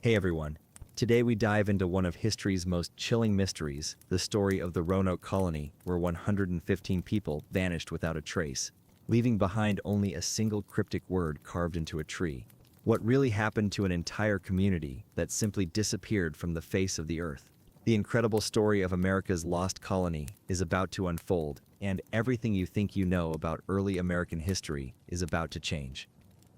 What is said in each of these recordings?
Hey everyone. Today we dive into one of history's most chilling mysteries, the story of the Roanoke colony, where 115 people vanished without a trace, leaving behind only a single cryptic word carved into a tree. What really happened to an entire community that simply disappeared from the face of the earth? The incredible story of America's lost colony is about to unfold, and everything you think you know about early American history is about to change.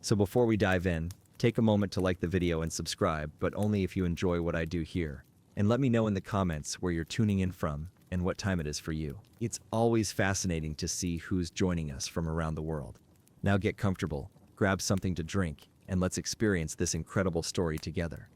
So before we dive in, take a moment to like the video and subscribe, but only if you enjoy what I do here. And let me know in the comments where you're tuning in from and what time it is for you. It's always fascinating to see who's joining us from around the world. Now get comfortable, grab something to drink, and let's experience this incredible story together.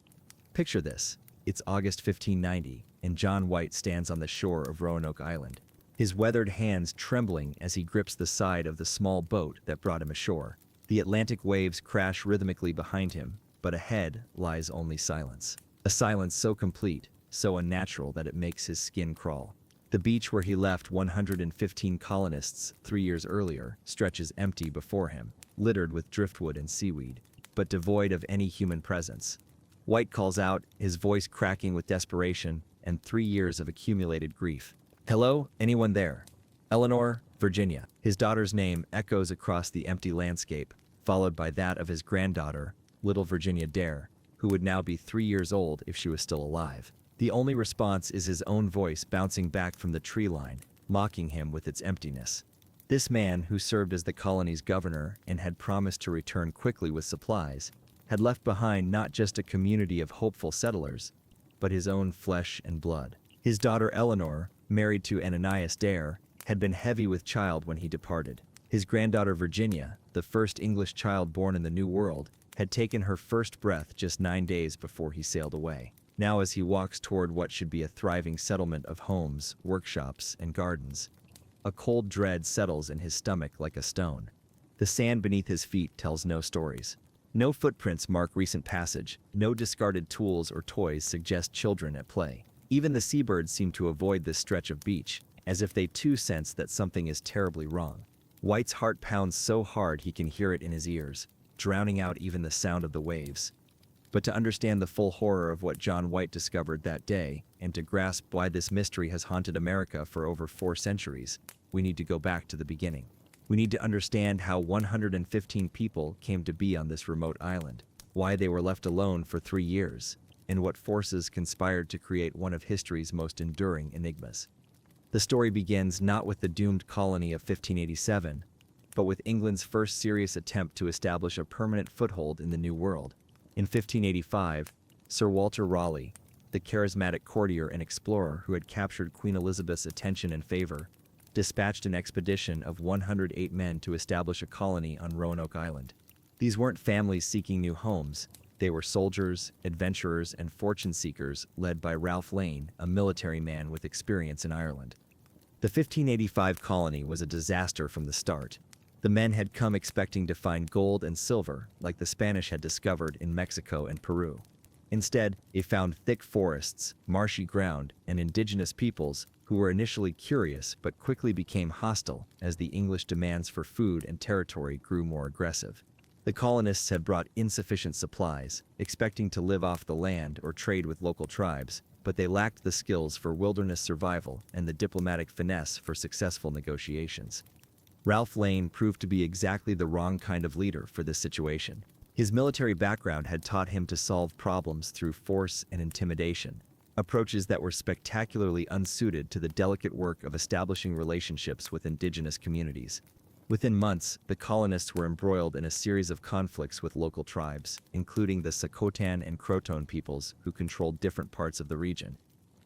Picture this. It's August 1590, and John White stands on the shore of Roanoke Island, his weathered hands trembling as he grips the side of the small boat that brought him ashore. The Atlantic waves crash rhythmically behind him, but ahead lies only silence. A silence so complete, so unnatural that it makes his skin crawl. The beach where he left 115 colonists 3 years earlier stretches empty before him, littered with driftwood and seaweed, but devoid of any human presence. White calls out, his voice cracking with desperation and 3 years of accumulated grief. "Hello, anyone there? Eleanor, Virginia." His daughter's name echoes across the empty landscape, followed by that of his granddaughter, little Virginia Dare, who would now be 3 years old if she was still alive. The only response is his own voice bouncing back from the tree line, mocking him with its emptiness. This man, who served as the colony's governor and had promised to return quickly with supplies, had left behind not just a community of hopeful settlers, but his own flesh and blood. His daughter Eleanor, married to Ananias Dare, had been heavy with child when he departed. His granddaughter Virginia, the first English child born in the New World, had taken her first breath just 9 days before he sailed away. Now as he walks toward what should be a thriving settlement of homes, workshops, and gardens, a cold dread settles in his stomach like a stone. The sand beneath his feet tells no stories. No footprints mark recent passage, no discarded tools or toys suggest children at play. Even the seabirds seem to avoid this stretch of beach, as if they too sense that something is terribly wrong. White's heart pounds so hard he can hear it in his ears, drowning out even the sound of the waves. But to understand the full horror of what John White discovered that day, and to grasp why this mystery has haunted America for over 4 centuries, we need to go back to the beginning. We need to understand how 115 people came to be on this remote island, why they were left alone for 3 years, and what forces conspired to create one of history's most enduring enigmas. The story begins not with the doomed colony of 1587, but with England's first serious attempt to establish a permanent foothold in the New World. In 1585, Sir Walter Raleigh, the charismatic courtier and explorer who had captured Queen Elizabeth's attention and favor, dispatched an expedition of 108 men to establish a colony on Roanoke Island. These weren't families seeking new homes. They were soldiers, adventurers, and fortune seekers led by Ralph Lane, a military man with experience in Ireland. The 1585 colony was a disaster from the start. The men had come expecting to find gold and silver, like the Spanish had discovered in Mexico and Peru. Instead, they found thick forests, marshy ground, and indigenous peoples who were initially curious but quickly became hostile as the English demands for food and territory grew more aggressive. The colonists had brought insufficient supplies, expecting to live off the land or trade with local tribes, but they lacked the skills for wilderness survival and the diplomatic finesse for successful negotiations. Ralph Lane proved to be exactly the wrong kind of leader for this situation. His military background had taught him to solve problems through force and intimidation, approaches that were spectacularly unsuited to the delicate work of establishing relationships with indigenous communities. Within months, the colonists were embroiled in a series of conflicts with local tribes, including the Socotan and Croton peoples who controlled different parts of the region.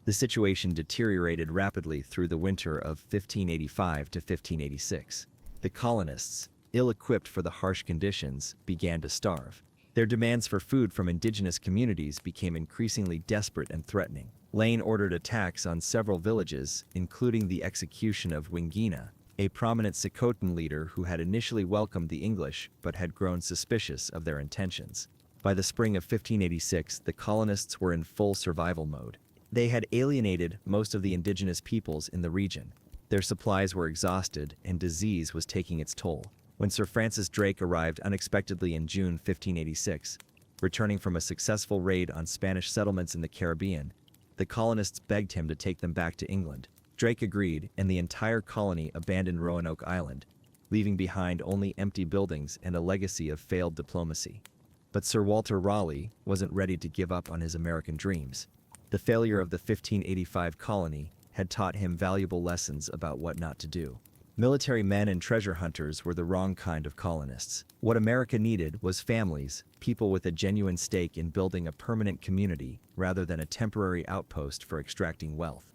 The situation deteriorated rapidly through the winter of 1585 to 1586. The colonists, ill-equipped for the harsh conditions, began to starve. Their demands for food from indigenous communities became increasingly desperate and threatening. Lane ordered attacks on several villages, including the execution of Wingina, a prominent Socotan leader who had initially welcomed the English but had grown suspicious of their intentions. By the spring of 1586, the colonists were in full survival mode. They had alienated most of the indigenous peoples in the region. Their supplies were exhausted, and disease was taking its toll. When Sir Francis Drake arrived unexpectedly in June 1586, Returning from a successful raid on Spanish settlements in the Caribbean, the colonists begged him to take them back to England. Drake agreed, and the entire colony abandoned Roanoke Island, leaving behind only empty buildings and a legacy of failed diplomacy. But Sir Walter Raleigh wasn't ready to give up on his American dreams. The failure of the 1585 colony had taught him valuable lessons about what not to do. Military men and treasure hunters were the wrong kind of colonists. What America needed was families, people with a genuine stake in building a permanent community rather than a temporary outpost for extracting wealth.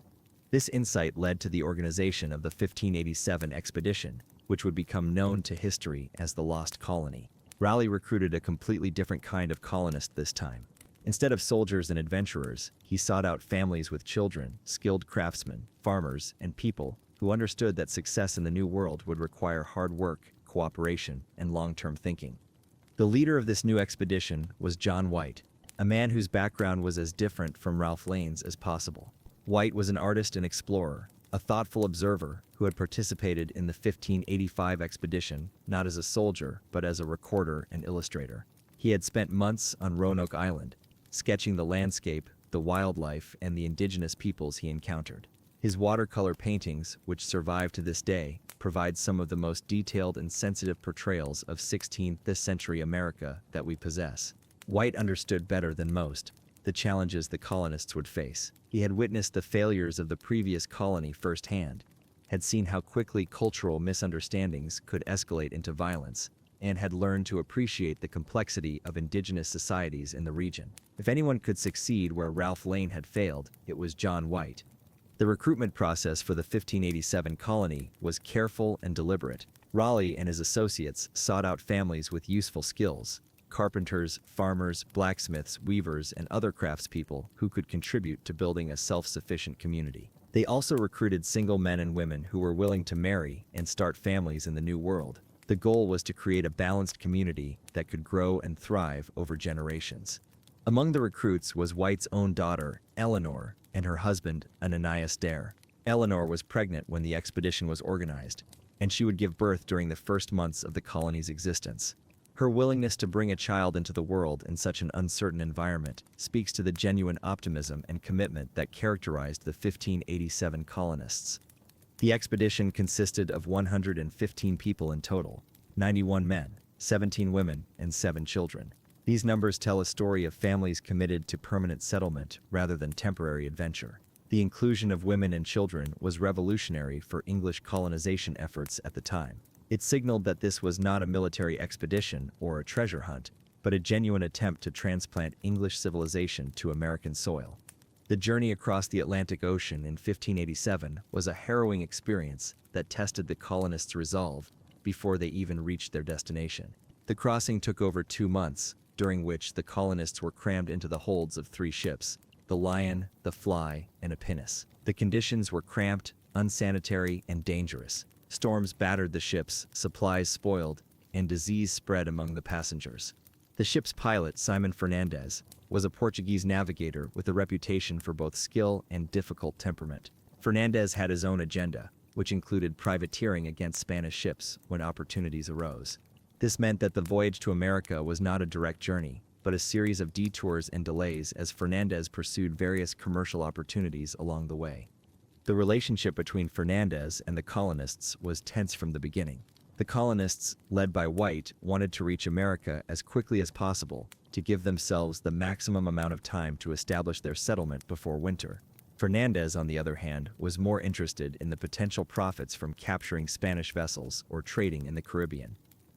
This insight led to the organization of the 1587 expedition, which would become known to history as the Lost Colony. Raleigh recruited a completely different kind of colonist this time. Instead of soldiers and adventurers, he sought out families with children, skilled craftsmen, farmers, and people who understood that success in the New World would require hard work, cooperation, and long-term thinking. The leader of this new expedition was John White, a man whose background was as different from Ralph Lane's as possible. White was an artist and explorer, a thoughtful observer who had participated in the 1585 expedition not as a soldier but as a recorder and illustrator. He had spent months on Roanoke Island, sketching the landscape, the wildlife, and the indigenous peoples he encountered. His watercolor paintings, which survive to this day, provide some of the most detailed and sensitive portrayals of 16th century America that we possess. White understood better than most the challenges the colonists would face. He had witnessed the failures of the previous colony firsthand, had seen how quickly cultural misunderstandings could escalate into violence, and had learned to appreciate the complexity of indigenous societies in the region. If anyone could succeed where Ralph Lane had failed, it was John White. The recruitment process for the 1587 colony was careful and deliberate. Raleigh and his associates sought out families with useful skills, carpenters, farmers, blacksmiths, weavers, and other craftspeople who could contribute to building a self-sufficient community. They also recruited single men and women who were willing to marry and start families in the New World. The goal was to create a balanced community that could grow and thrive over generations. Among the recruits was White's own daughter, Eleanor, and her husband, Ananias Dare. Eleanor was pregnant when the expedition was organized, and she would give birth during the first months of the colony's existence. Her willingness to bring a child into the world in such an uncertain environment speaks to the genuine optimism and commitment that characterized the 1587 colonists. The expedition consisted of 115 people in total, 91 men, 17 women, and 7 children. These numbers tell a story of families committed to permanent settlement rather than temporary adventure. The inclusion of women and children was revolutionary for English colonization efforts at the time. It signaled that this was not a military expedition or a treasure hunt, but a genuine attempt to transplant English civilization to American soil. The journey across the Atlantic Ocean in 1587 was a harrowing experience that tested the colonists' resolve before they even reached their destination. The crossing took over 2 months, during which the colonists were crammed into the holds of 3 ships, the Lion, the Fly, and a pinnace. The conditions were cramped, unsanitary, and dangerous. Storms battered the ships, supplies spoiled, and disease spread among the passengers. The ship's pilot, Simon Fernandez, was a Portuguese navigator with a reputation for both skill and difficult temperament. Fernandez had his own agenda, which included privateering against Spanish ships when opportunities arose. This meant that the voyage to America was not a direct journey, but a series of detours and delays as Fernandez pursued various commercial opportunities along the way. The relationship between Fernandez and the colonists was tense from the beginning. The colonists, led by White, wanted to reach America as quickly as possible to give themselves the maximum amount of time to establish their settlement before winter. Fernandez, on the other hand, was more interested in the potential profits from capturing Spanish vessels or trading in the Caribbean.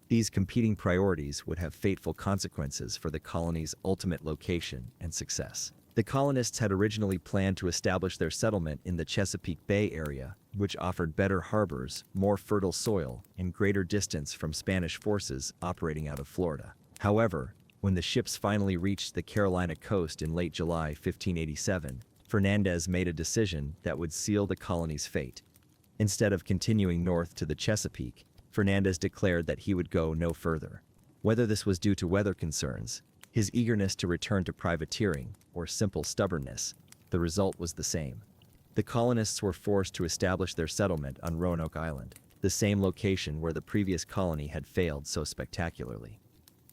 These competing priorities would have fateful consequences for the colony's ultimate location and success. The colonists had originally planned to establish their settlement in the Chesapeake Bay area, which offered better harbors, more fertile soil, and greater distance from Spanish forces operating out of Florida. However, when the ships finally reached the Carolina coast in late July 1587, Fernandez made a decision that would seal the colony's fate. Instead of continuing north to the Chesapeake, Fernandez declared that he would go no further. Whether this was due to weather concerns, his eagerness to return to privateering, or simple stubbornness, the result was the same. The colonists were forced to establish their settlement on Roanoke Island, the same location where the previous colony had failed so spectacularly.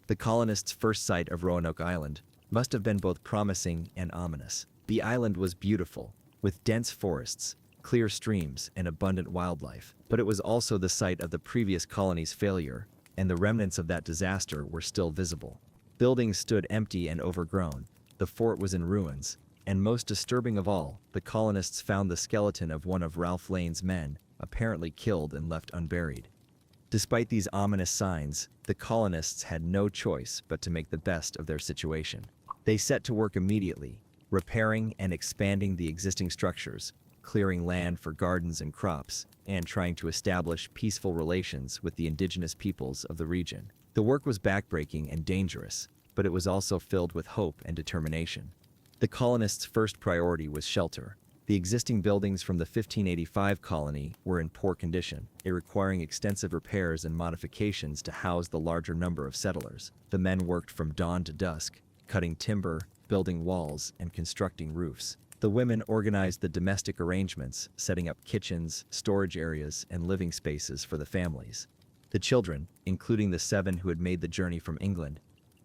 The The colonists' first sight of Roanoke Island must have been both promising and ominous. The island was beautiful, with dense forests, clear streams, and abundant wildlife, but it was also the site of the previous colony's failure, and the remnants of that disaster were still visible. Buildings stood empty and overgrown, the fort was in ruins, and most disturbing of all, the colonists found the skeleton of one of Ralph Lane's men, apparently killed and left unburied. Despite these ominous signs, the colonists had no choice but to make the best of their situation. They set to work immediately, repairing and expanding the existing structures, clearing land for gardens and crops, and trying to establish peaceful relations with the indigenous peoples of the region. The work was backbreaking and dangerous, but it was also filled with hope and determination. The colonists' first priority was shelter. The existing buildings from the 1585 colony were in poor condition, requiring extensive repairs and modifications to house the larger number of settlers. The men worked from dawn to dusk, cutting timber, building walls, and constructing roofs. The women organized the domestic arrangements, setting up kitchens, storage areas, and living spaces for the families. The children, including the 7 who had made the journey from England,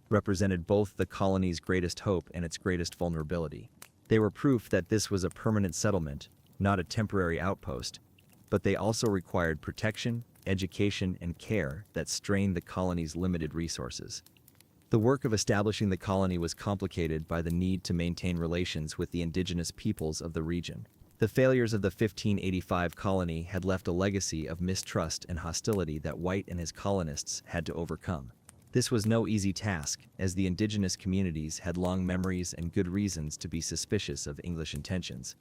represented both the colony's greatest hope and its greatest vulnerability. They were proof that this was a permanent settlement, not a temporary outpost, but they also required protection, education, and care that strained the colony's limited resources. The work of establishing the colony was complicated by the need to maintain relations with the indigenous peoples of the region. The failures of the 1585 colony had left a legacy of mistrust and hostility that White and his colonists had to overcome. This was no easy task, as the indigenous communities had long memories and good reasons to be suspicious of English intentions.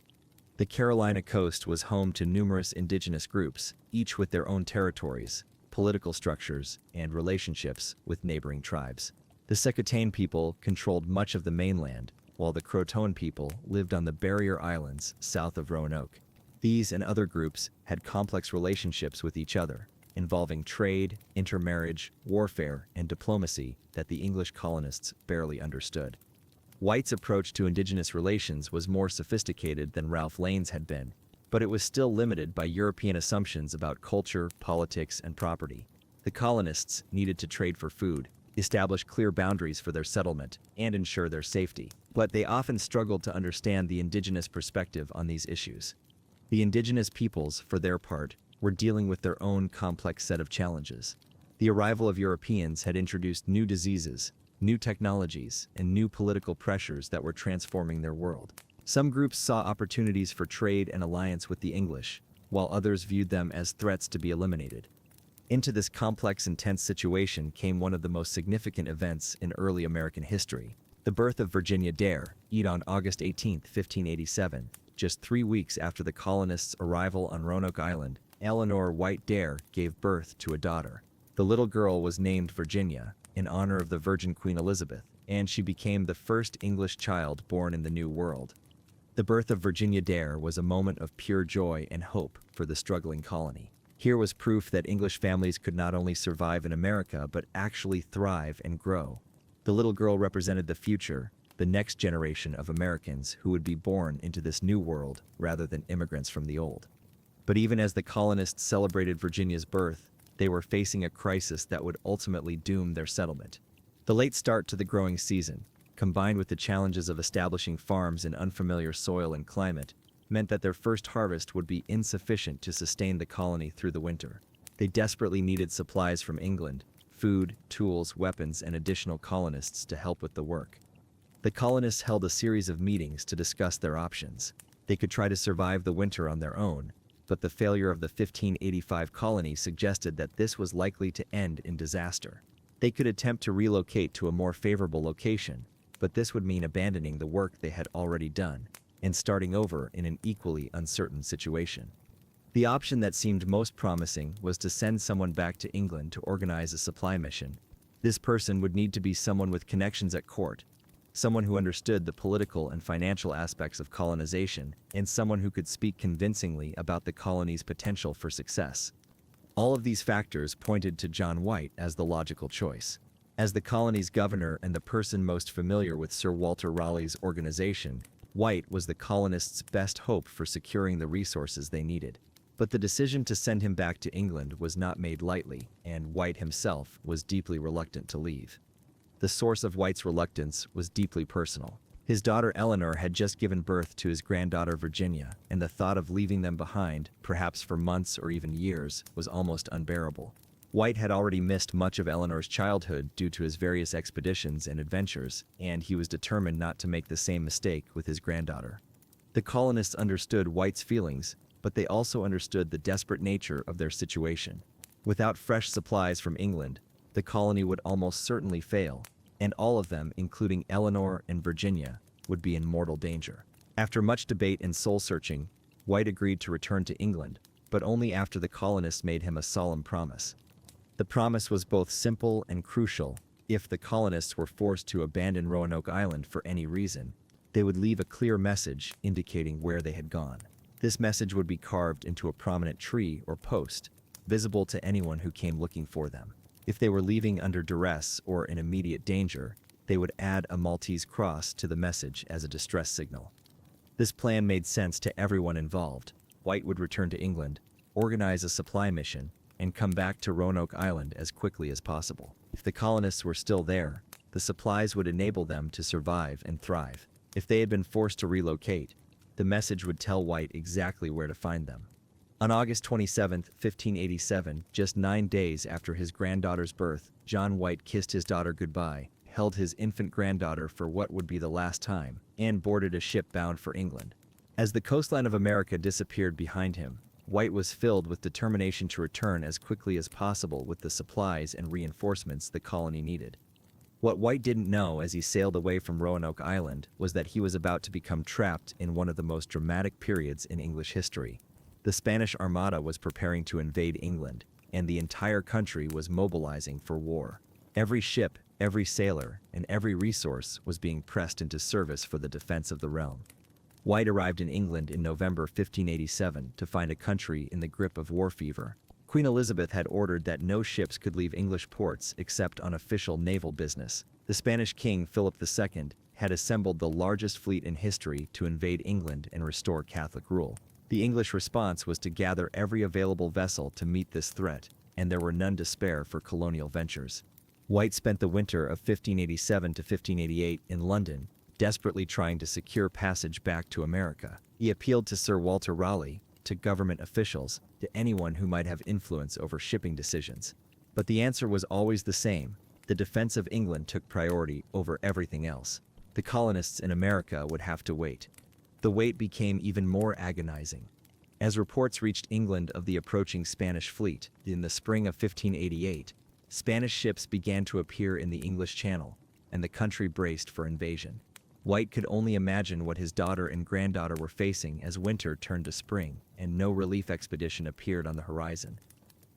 The Carolina coast was home to numerous indigenous groups, each with their own territories, political structures, and relationships with neighboring tribes. The Secotane people controlled much of the mainland, while the Croatoan people lived on the barrier islands south of Roanoke. These and other groups had complex relationships with each other, involving trade, intermarriage, warfare, and diplomacy that the English colonists barely understood. White's approach to indigenous relations was more sophisticated than Ralph Lane's had been, but it was still limited by European assumptions about culture, politics, and property. The colonists needed to trade for food, establish clear boundaries for their settlement, and ensure their safety, but they often struggled to understand the indigenous perspective on these issues. The indigenous peoples, for their part, were dealing with their own complex set of challenges. The arrival of Europeans had introduced new diseases, new technologies, and new political pressures that were transforming their world. Some groups saw opportunities for trade and alliance with the English, while others viewed them as threats to be eliminated. Into this complex and tense situation came one of the most significant events in early American history, the birth of Virginia Dare, on August 18, 1587, just 3 weeks after the colonists' arrival on Roanoke Island. Eleanor White Dare gave birth to a daughter. The little girl was named Virginia, in honor of the Virgin Queen Elizabeth, and she became the first English child born in the New World. The birth of Virginia Dare was a moment of pure joy and hope for the struggling colony. Here was proof that English families could not only survive in America but actually thrive and grow. The little girl represented the future, the next generation of Americans who would be born into this new world rather than immigrants from the old. But even as the colonists celebrated Virginia's birth, they were facing a crisis that would ultimately doom their settlement. The late start to the growing season, combined with the challenges of establishing farms in unfamiliar soil and climate, meant that their first harvest would be insufficient to sustain the colony through the winter. They desperately needed supplies from England, food, tools, weapons, and additional colonists to help with the work. The colonists held a series of meetings to discuss their options. They could try to survive the winter on their own, but the failure of the 1585 colony suggested that this was likely to end in disaster. They could attempt to relocate to a more favorable location, but this would mean abandoning the work they had already done and starting over in an equally uncertain situation. The option that seemed most promising was to send someone back to England to organize a supply mission. This person would need to be someone with connections at court, someone who understood the political and financial aspects of colonization, and someone who could speak convincingly about the colony's potential for success. All of these factors pointed to John White as the logical choice. As the colony's governor and the person most familiar with Sir Walter Raleigh's organization, White was the colonists' best hope for securing the resources they needed. But the decision to send him back to England was not made lightly, and White himself was deeply reluctant to leave. The source of White's reluctance was deeply personal. His daughter Eleanor had just given birth to his granddaughter Virginia, and the thought of leaving them behind, perhaps for months or even years, was almost unbearable. White had already missed much of Eleanor's childhood due to his various expeditions and adventures, and he was determined not to make the same mistake with his granddaughter. The colonists understood White's feelings, but they also understood the desperate nature of their situation. Without fresh supplies from England, the colony would almost certainly fail, and all of them, including Eleanor and Virginia, would be in mortal danger. After much debate and soul-searching, White agreed to return to England, but only after the colonists made him a solemn promise. The promise was both simple and crucial. If the colonists were forced to abandon Roanoke Island for any reason, they would leave a clear message indicating where they had gone. This message would be carved into a prominent tree or post, visible to anyone who came looking for them. If they were leaving under duress or in immediate danger, they would add a Maltese cross to the message as a distress signal. This plan made sense to everyone involved. White would return to England, organize a supply mission, and come back to Roanoke Island as quickly as possible. If the colonists were still there, the supplies would enable them to survive and thrive. If they had been forced to relocate, the message would tell White exactly where to find them. On August 27, 1587, just 9 days after his granddaughter's birth, John White kissed his daughter goodbye, held his infant granddaughter for what would be the last time, and boarded a ship bound for England. As the coastline of America disappeared behind him, White was filled with determination to return as quickly as possible with the supplies and reinforcements the colony needed. What White didn't know as he sailed away from Roanoke Island was that he was about to become trapped in one of the most dramatic periods in English history. The Spanish Armada was preparing to invade England, and the entire country was mobilizing for war. Every ship, every sailor, and every resource was being pressed into service for the defense of the realm. White arrived in England in November 1587 to find a country in the grip of war fever. Queen Elizabeth had ordered that no ships could leave English ports except on official naval business. The Spanish King Philip II had assembled the largest fleet in history to invade England and restore Catholic rule. The English response was to gather every available vessel to meet this threat, and there were none to spare for colonial ventures. White spent the winter of 1587 to 1588 in London, desperately trying to secure passage back to America. He appealed to Sir Walter Raleigh, to government officials, to anyone who might have influence over shipping decisions. But the answer was always the same: the defense of England took priority over everything else. The colonists in America would have to wait. The wait became even more agonizing. As reports reached England of the approaching Spanish fleet in the spring of 1588, Spanish ships began to appear in the English Channel, and the country braced for invasion. White could only imagine what his daughter and granddaughter were facing as winter turned to spring, and no relief expedition appeared on the horizon.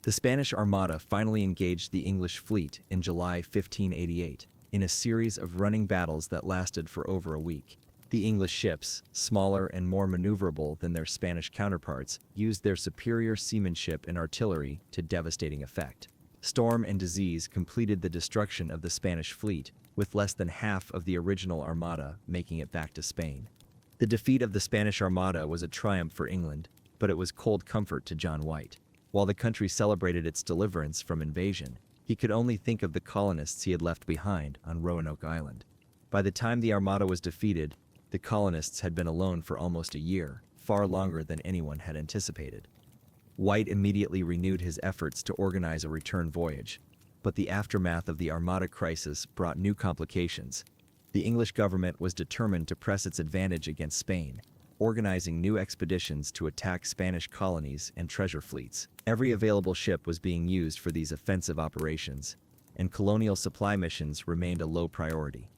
The Spanish Armada finally engaged the English fleet in July 1588, in a series of running battles that lasted for over a week. The English ships, smaller and more maneuverable than their Spanish counterparts, used their superior seamanship and artillery to devastating effect. Storm and disease completed the destruction of the Spanish fleet, with less than half of the original armada making it back to Spain. The defeat of the Spanish Armada was a triumph for England, but it was cold comfort to John White. While the country celebrated its deliverance from invasion, he could only think of the colonists he had left behind on Roanoke Island. By the time the Armada was defeated, the colonists had been alone for almost a year, far longer than anyone had anticipated. White immediately renewed his efforts to organize a return voyage, but the aftermath of the Armada crisis brought new complications. The English government was determined to press its advantage against Spain, organizing new expeditions to attack Spanish colonies and treasure fleets. Every available ship was being used for these offensive operations, and colonial supply missions remained a low priority.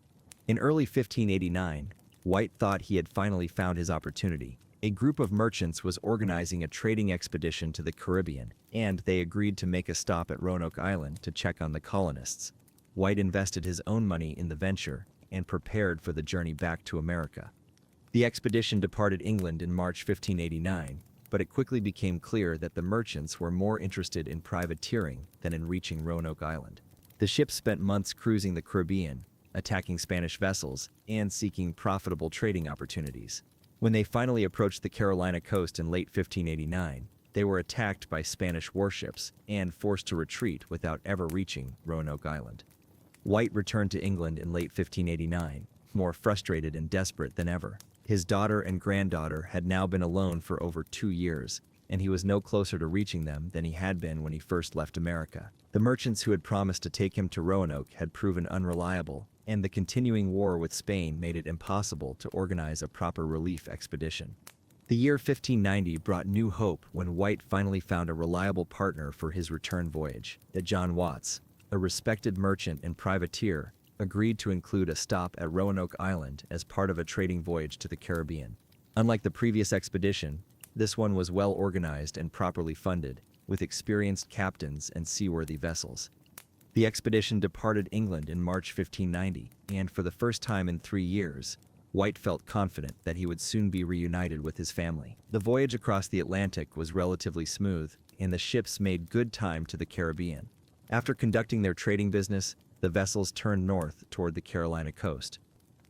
In early 1589, White thought he had finally found his opportunity. A group of merchants was organizing a trading expedition to the Caribbean, and they agreed to make a stop at Roanoke Island to check on the colonists. White invested his own money in the venture and prepared for the journey back to America. The expedition departed England in March 1589, but it quickly became clear that the merchants were more interested in privateering than in reaching Roanoke Island. The ships spent months cruising the Caribbean, attacking Spanish vessels, and seeking profitable trading opportunities. When they finally approached the Carolina coast in late 1589, they were attacked by Spanish warships and forced to retreat without ever reaching Roanoke Island. White returned to England in late 1589, more frustrated and desperate than ever. His daughter and granddaughter had now been alone for over 2 years, and he was no closer to reaching them than he had been when he first left America. The merchants who had promised to take him to Roanoke had proven unreliable, and the continuing war with Spain made it impossible to organize a proper relief expedition. The year 1590 brought new hope when White finally found a reliable partner for his return voyage. John Watts, a respected merchant and privateer, agreed to include a stop at Roanoke Island as part of a trading voyage to the Caribbean. Unlike the previous expedition, this one was well organized and properly funded, with experienced captains and seaworthy vessels. The expedition departed England in March 1590, and for the first time in 3 years, White felt confident that he would soon be reunited with his family. The voyage across the Atlantic was relatively smooth, and the ships made good time to the Caribbean. After conducting their trading business, the vessels turned north toward the Carolina coast.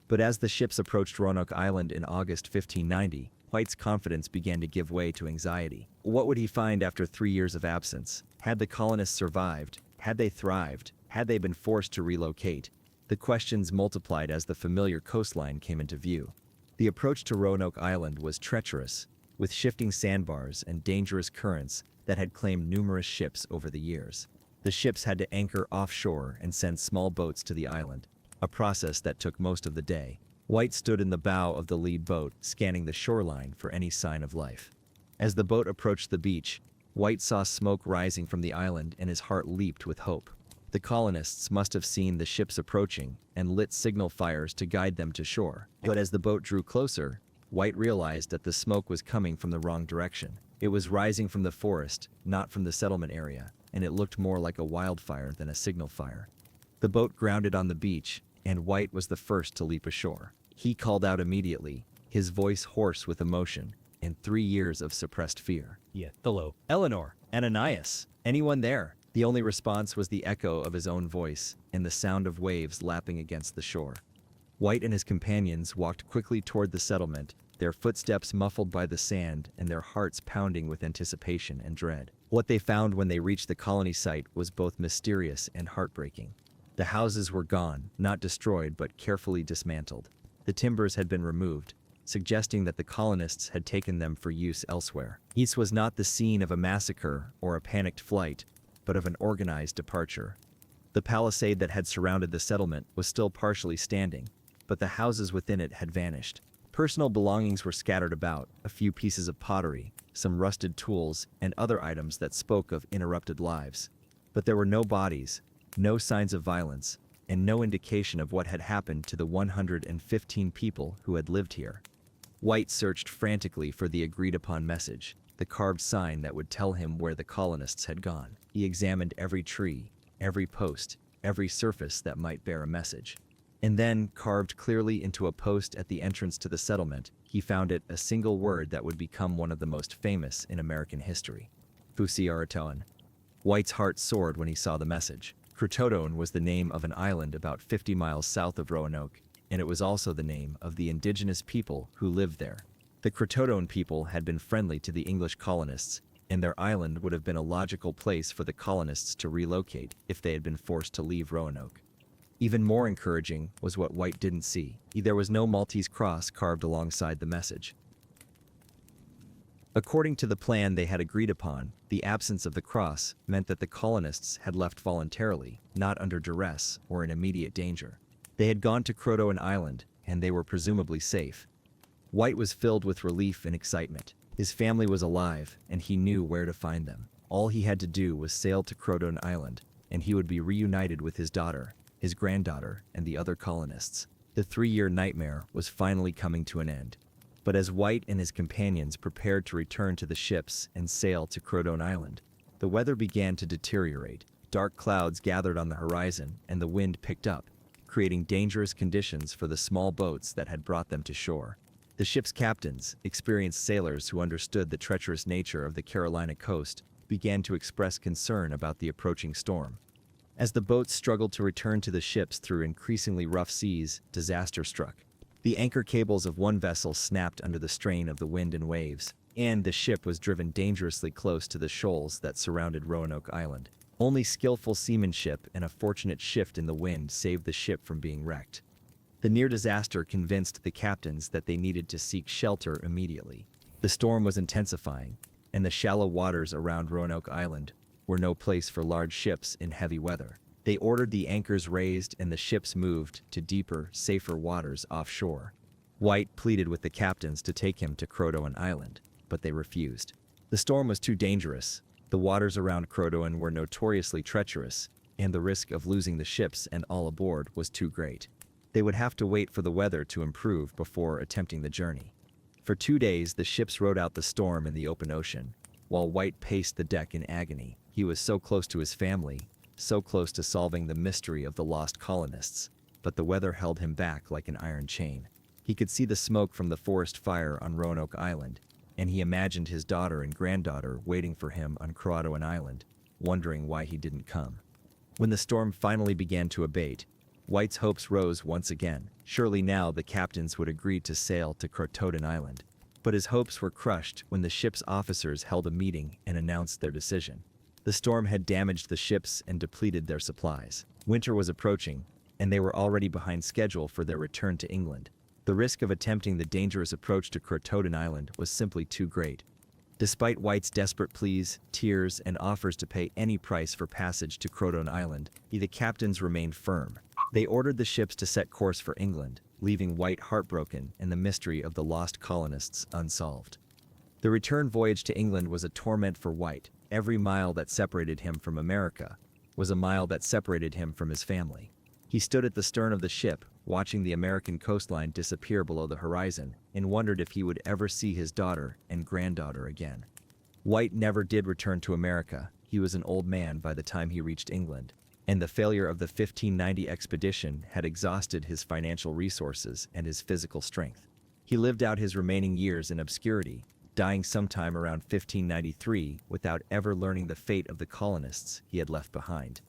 But as the ships approached Roanoke Island in August 1590, White's confidence began to give way to anxiety. What would he find after 3 years of absence? Had the colonists survived? Had they thrived? Had they been forced to relocate? The questions multiplied as the familiar coastline came into view. The approach to Roanoke Island was treacherous, with shifting sandbars and dangerous currents that had claimed numerous ships over the years. The ships had to anchor offshore and send small boats to the island, a process that took most of the day. White stood in the bow of the lead boat, scanning the shoreline for any sign of life. As the boat approached the beach, White saw smoke rising from the island and his heart leaped with hope. The colonists must have seen the ships approaching and lit signal fires to guide them to shore. But as the boat drew closer, White realized that the smoke was coming from the wrong direction. It was rising from the forest, not from the settlement area, and it looked more like a wildfire than a signal fire. The boat grounded on the beach, and White was the first to leap ashore. He called out immediately, his voice hoarse with emotion and 3 years of suppressed fear. Yeah, hello. Eleanor, Ananias, anyone there? The only response was the echo of his own voice and the sound of waves lapping against the shore. White and his companions walked quickly toward the settlement, their footsteps muffled by the sand and their hearts pounding with anticipation and dread. What they found when they reached the colony site was both mysterious and heartbreaking. The houses were gone, not destroyed but carefully dismantled. The timbers had been removed, suggesting that the colonists had taken them for use elsewhere. This was not the scene of a massacre or a panicked flight, but of an organized departure. The palisade that had surrounded the settlement was still partially standing, but the houses within it had vanished. Personal belongings were scattered about, a few pieces of pottery, some rusted tools, and other items that spoke of interrupted lives. But there were no bodies, no signs of violence, and no indication of what had happened to the 115 people who had lived here. White searched frantically for the agreed-upon message, the carved sign that would tell him where the colonists had gone. He examined every tree, every post, every surface that might bear a message. And then, carved clearly into a post at the entrance to the settlement, he found it a single word that would become one of the most famous in American history. Fusiaratoan. White's heart soared when he saw the message. Crotodoan was the name of an island about 50 miles south of Roanoke, and it was also the name of the indigenous people who lived there. The Crotodoan people had been friendly to the English colonists, and their island would have been a logical place for the colonists to relocate if they had been forced to leave Roanoke. Even more encouraging was what White didn't see. There was no Maltese cross carved alongside the message. According to the plan they had agreed upon, the absence of the cross meant that the colonists had left voluntarily, not under duress or in immediate danger. They had gone to Crotodoan Island, and they were presumably safe. White was filled with relief and excitement. His family was alive, and he knew where to find them. All he had to do was sail to Crotodoan Island, and he would be reunited with his daughter, his granddaughter, and the other colonists. The 3-year nightmare was finally coming to an end. But as White and his companions prepared to return to the ships and sail to Crotodoan Island, the weather began to deteriorate. Dark clouds gathered on the horizon, and the wind picked up, creating dangerous conditions for the small boats that had brought them to shore. The ship's captains, experienced sailors who understood the treacherous nature of the Carolina coast, began to express concern about the approaching storm. As the boats struggled to return to the ships through increasingly rough seas, disaster struck. The anchor cables of one vessel snapped under the strain of the wind and waves, and the ship was driven dangerously close to the shoals that surrounded Roanoke Island. Only skillful seamanship and a fortunate shift in the wind saved the ship from being wrecked. The near disaster convinced the captains that they needed to seek shelter immediately. The storm was intensifying, and the shallow waters around Roanoke Island were no place for large ships in heavy weather. They ordered the anchors raised and the ships moved to deeper, safer waters offshore. White pleaded with the captains to take him to Croatoan Island, but they refused. The storm was too dangerous. The waters around Croatoan were notoriously treacherous, and the risk of losing the ships and all aboard was too great. They would have to wait for the weather to improve before attempting the journey. For 2 days, the ships rode out the storm in the open ocean, while White paced the deck in agony. He was so close to his family, so close to solving the mystery of the lost colonists, but the weather held him back like an iron chain. He could see the smoke from the forest fire on Roanoke Island, and he imagined his daughter and granddaughter waiting for him on Croatoan Island, wondering why he didn't come. When the storm finally began to abate, White's hopes rose once again. Surely now the captains would agree to sail to Croatoan Island. But his hopes were crushed when the ship's officers held a meeting and announced their decision. The storm had damaged the ships and depleted their supplies. Winter was approaching, and they were already behind schedule for their return to England. The risk of attempting the dangerous approach to Croatoan Island was simply too great. Despite White's desperate pleas, tears, and offers to pay any price for passage to Croatoan Island, the captains remained firm. They ordered the ships to set course for England, leaving White heartbroken and the mystery of the lost colonists unsolved. The return voyage to England was a torment for White. Every mile that separated him from America was a mile that separated him from his family. He stood at the stern of the ship, watching the American coastline disappear below the horizon, and wondered if he would ever see his daughter and granddaughter again. White never did return to America. He was an old man by the time he reached England, and the failure of the 1590 expedition had exhausted his financial resources and his physical strength. He lived out his remaining years in obscurity, dying sometime around 1593 without ever learning the fate of the colonists he had left behind.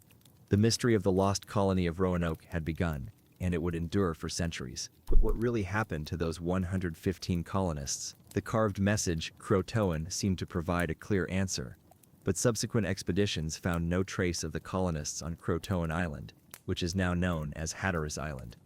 The mystery of the lost colony of Roanoke had begun, and it would endure for centuries. But what really happened to those 115 colonists? The carved message, Croatoan, seemed to provide a clear answer, but subsequent expeditions found no trace of the colonists on Croatoan Island, which is now known as Hatteras Island.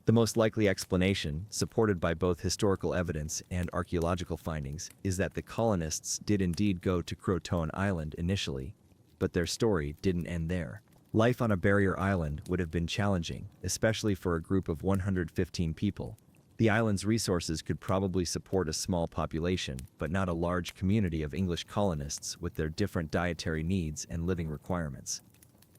The most likely explanation, supported by both historical evidence and archaeological findings, is that the colonists did indeed go to Croatoan Island initially, but their story didn't end there. Life on a barrier island would have been challenging, especially for a group of 115 people. The island's resources could probably support a small population, but not a large community of English colonists with their different dietary needs and living requirements.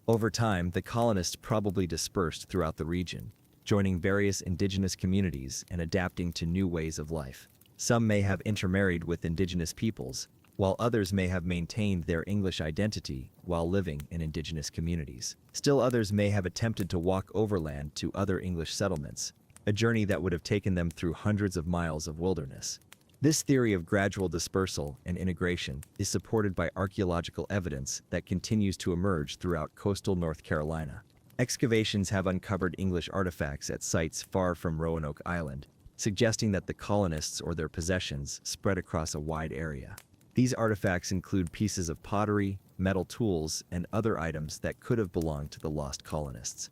Over time, the colonists probably dispersed throughout the region, joining various indigenous communities and adapting to new ways of life. Some may have intermarried with indigenous peoples, while others may have maintained their English identity while living in indigenous communities. Still others may have attempted to walk overland to other English settlements, a journey that would have taken them through hundreds of miles of wilderness. This theory of gradual dispersal and integration is supported by archaeological evidence that continues to emerge throughout coastal North Carolina. Excavations have uncovered English artifacts at sites far from Roanoke Island, suggesting that the colonists or their possessions spread across a wide area. These artifacts include pieces of pottery, metal tools, and other items that could have belonged to the lost colonists.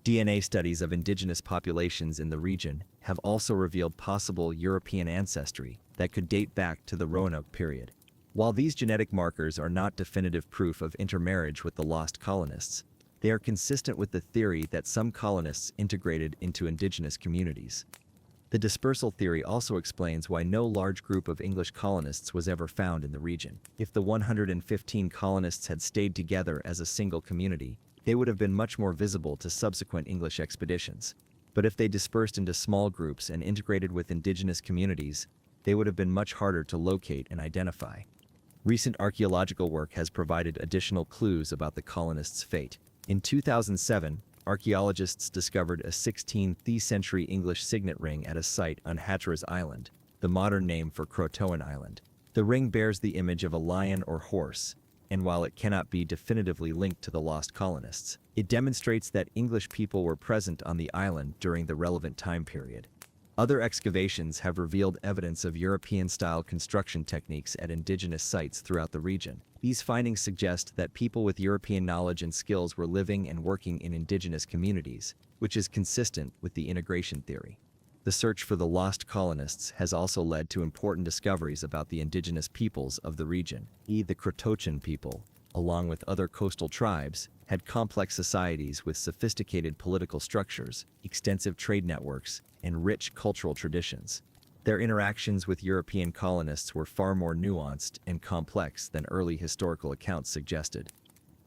DNA studies of indigenous populations in the region have also revealed possible European ancestry that could date back to the Roanoke period. While these genetic markers are not definitive proof of intermarriage with the lost colonists, they are consistent with the theory that some colonists integrated into indigenous communities. The dispersal theory also explains why no large group of English colonists was ever found in the region. If the 115 colonists had stayed together as a single community, they would have been much more visible to subsequent English expeditions. But if they dispersed into small groups and integrated with indigenous communities, they would have been much harder to locate and identify. Recent archaeological work has provided additional clues about the colonists' fate. In 2007, archaeologists discovered a 16th century English signet ring at a site on Hatteras Island, the modern name for Croatoan Island. The ring bears the image of a lion or horse, and while it cannot be definitively linked to the lost colonists, it demonstrates that English people were present on the island during the relevant time period. Other excavations have revealed evidence of European-style construction techniques at indigenous sites throughout the region. These findings suggest that people with European knowledge and skills were living and working in indigenous communities, which is consistent with the integration theory. The search for the lost colonists has also led to important discoveries about the indigenous peoples of the region. The Croatoan people, along with other coastal tribes, had complex societies with sophisticated political structures, extensive trade networks, and rich cultural traditions. Their interactions with European colonists were far more nuanced and complex than early historical accounts suggested.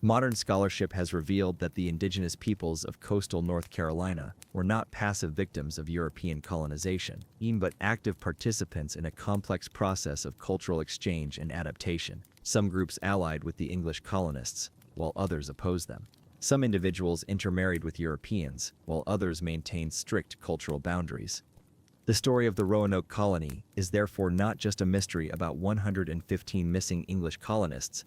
Modern scholarship has revealed that the indigenous peoples of coastal North Carolina were not passive victims of European colonization, but active participants in a complex process of cultural exchange and adaptation. Some groups allied with the English colonists, while others opposed them. Some individuals intermarried with Europeans, while others maintained strict cultural boundaries. The story of the Roanoke colony is therefore not just a mystery about 115 missing English colonists,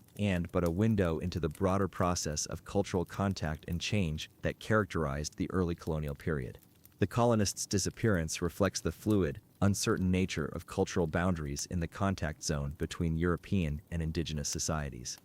but a window into the broader process of cultural contact and change that characterized the early colonial period. The colonists' disappearance reflects the fluid, uncertain nature of cultural boundaries in the contact zone between European and indigenous societies.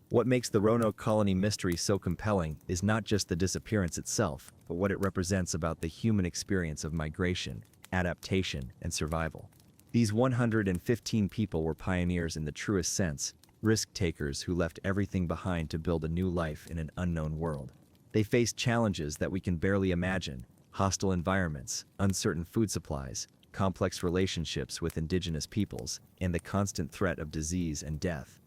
What makes the Roanoke colony mystery so compelling is not just the disappearance itself, but what it represents about the human experience of migration, adaptation, and survival. These 115 people were pioneers in the truest sense, risk-takers who left everything behind to build a new life in an unknown world. They faced challenges that we can barely imagine: hostile environments, uncertain food supplies, complex relationships with indigenous peoples, and the constant threat of disease and death.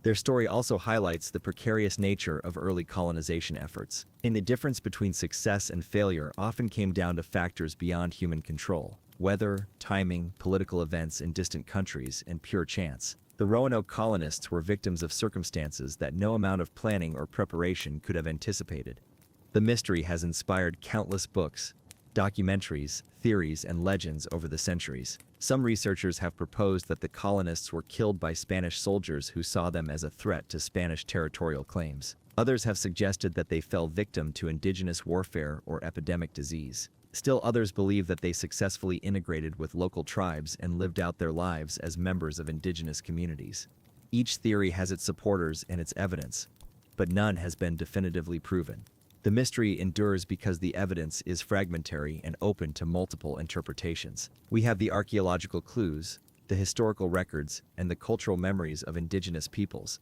Their story also highlights the precarious nature of early colonization efforts, and the difference between success and failure often came down to factors beyond human control: weather, timing, political events in distant countries, and pure chance. The Roanoke colonists were victims of circumstances that no amount of planning or preparation could have anticipated. The mystery has inspired countless books, documentaries, theories, and legends over the centuries. Some researchers have proposed that the colonists were killed by Spanish soldiers who saw them as a threat to Spanish territorial claims. Others have suggested that they fell victim to indigenous warfare or epidemic disease. Still others believe that they successfully integrated with local tribes and lived out their lives as members of indigenous communities. Each theory has its supporters and its evidence, but none has been definitively proven. The mystery endures because the evidence is fragmentary and open to multiple interpretations. We have the archaeological clues, the historical records, and the cultural memories of indigenous peoples,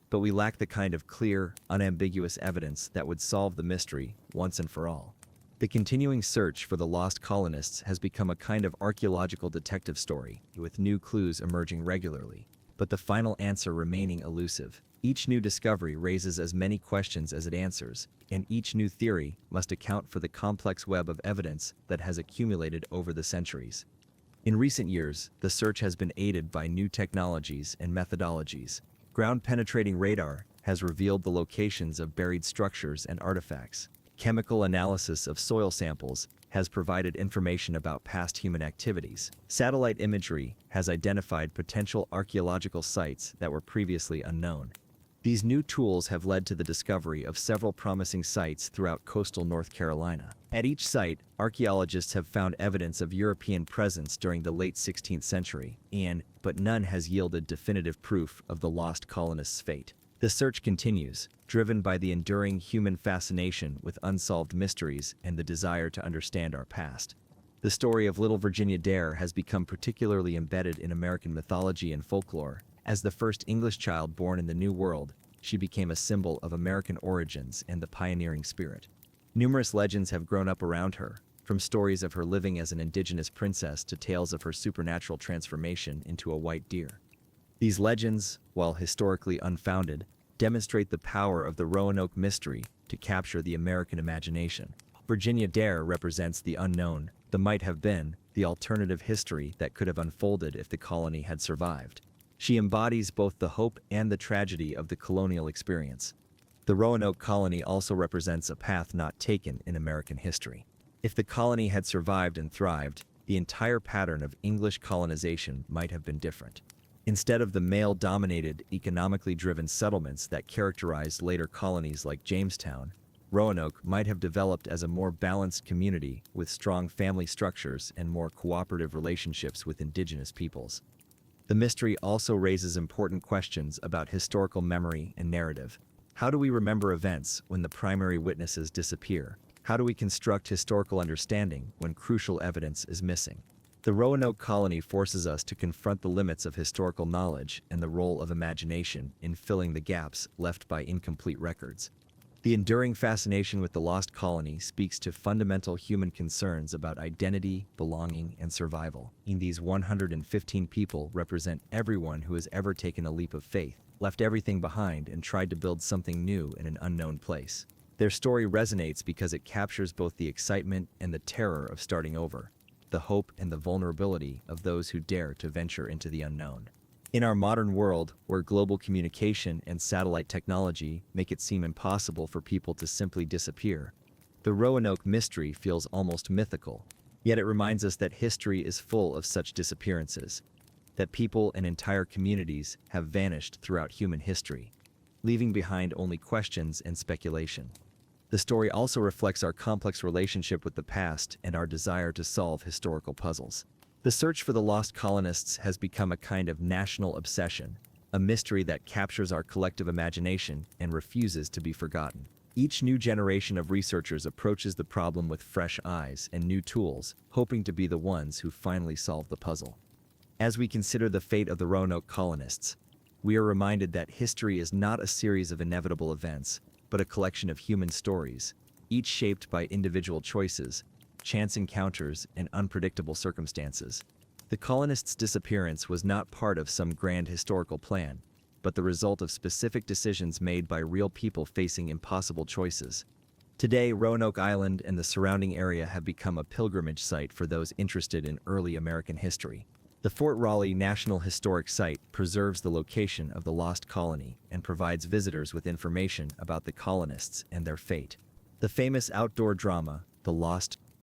but we lack the kind of clear, unambiguous evidence that would solve the mystery once and for all. The continuing search for the lost colonists has become a kind of archaeological detective story, with new clues emerging regularly, but the final answer remaining elusive. Each new discovery raises as many questions as it answers, and each new theory must account for the complex web of evidence that has accumulated over the centuries. In recent years, the search has been aided by new technologies and methodologies. Ground-penetrating radar has revealed the locations of buried structures and artifacts. Chemical analysis of soil samples has provided information about past human activities. Satellite imagery has identified potential archaeological sites that were previously unknown. These new tools have led to the discovery of several promising sites throughout coastal North Carolina. At each site, archaeologists have found evidence of European presence during the late 16th century, but none has yielded definitive proof of the lost colonists' fate. The search continues, driven by the enduring human fascination with unsolved mysteries and the desire to understand our past. The story of little Virginia Dare has become particularly embedded in American mythology and folklore. As the first English child born in the New World, she became a symbol of American origins and the pioneering spirit. Numerous legends have grown up around her, from stories of her living as an indigenous princess to tales of her supernatural transformation into a white deer. These legends, while historically unfounded, demonstrate the power of the Roanoke mystery to capture the American imagination. Virginia Dare represents the unknown, the might have been, the alternative history that could have unfolded if the colony had survived. She embodies both the hope and the tragedy of the colonial experience. The Roanoke colony also represents a path not taken in American history. If the colony had survived and thrived, the entire pattern of English colonization might have been different. Instead of the male-dominated, economically driven settlements that characterized later colonies like Jamestown, Roanoke might have developed as a more balanced community with strong family structures and more cooperative relationships with indigenous peoples. The mystery also raises important questions about historical memory and narrative. How do we remember events when the primary witnesses disappear? How do we construct historical understanding when crucial evidence is missing? The Roanoke colony forces us to confront the limits of historical knowledge and the role of imagination in filling the gaps left by incomplete records. The enduring fascination with the lost colony speaks to fundamental human concerns about identity, belonging, and survival. These 115 people represent everyone who has ever taken a leap of faith, left everything behind, and tried to build something new in an unknown place. Their story resonates because it captures both the excitement and the terror of starting over, the hope and the vulnerability of those who dare to venture into the unknown. In our modern world, where global communication and satellite technology make it seem impossible for people to simply disappear, the Roanoke mystery feels almost mythical. Yet it reminds us that history is full of such disappearances, that people and entire communities have vanished throughout human history, leaving behind only questions and speculation. The story also reflects our complex relationship with the past and our desire to solve historical puzzles. The search for the lost colonists has become a kind of national obsession, a mystery that captures our collective imagination and refuses to be forgotten. Each new generation of researchers approaches the problem with fresh eyes and new tools, hoping to be the ones who finally solve the puzzle. As we consider the fate of the Roanoke colonists, we are reminded that history is not a series of inevitable events, but a collection of human stories, each shaped by individual choices, chance encounters, and unpredictable circumstances. The colonists' disappearance was not part of some grand historical plan, but the result of specific decisions made by real people facing impossible choices. Today, Roanoke Island and the surrounding area have become a pilgrimage site for those interested in early American history. The Fort Raleigh National Historic Site preserves the location of the lost colony and provides visitors with information about the colonists and their fate. The famous outdoor drama, The Lost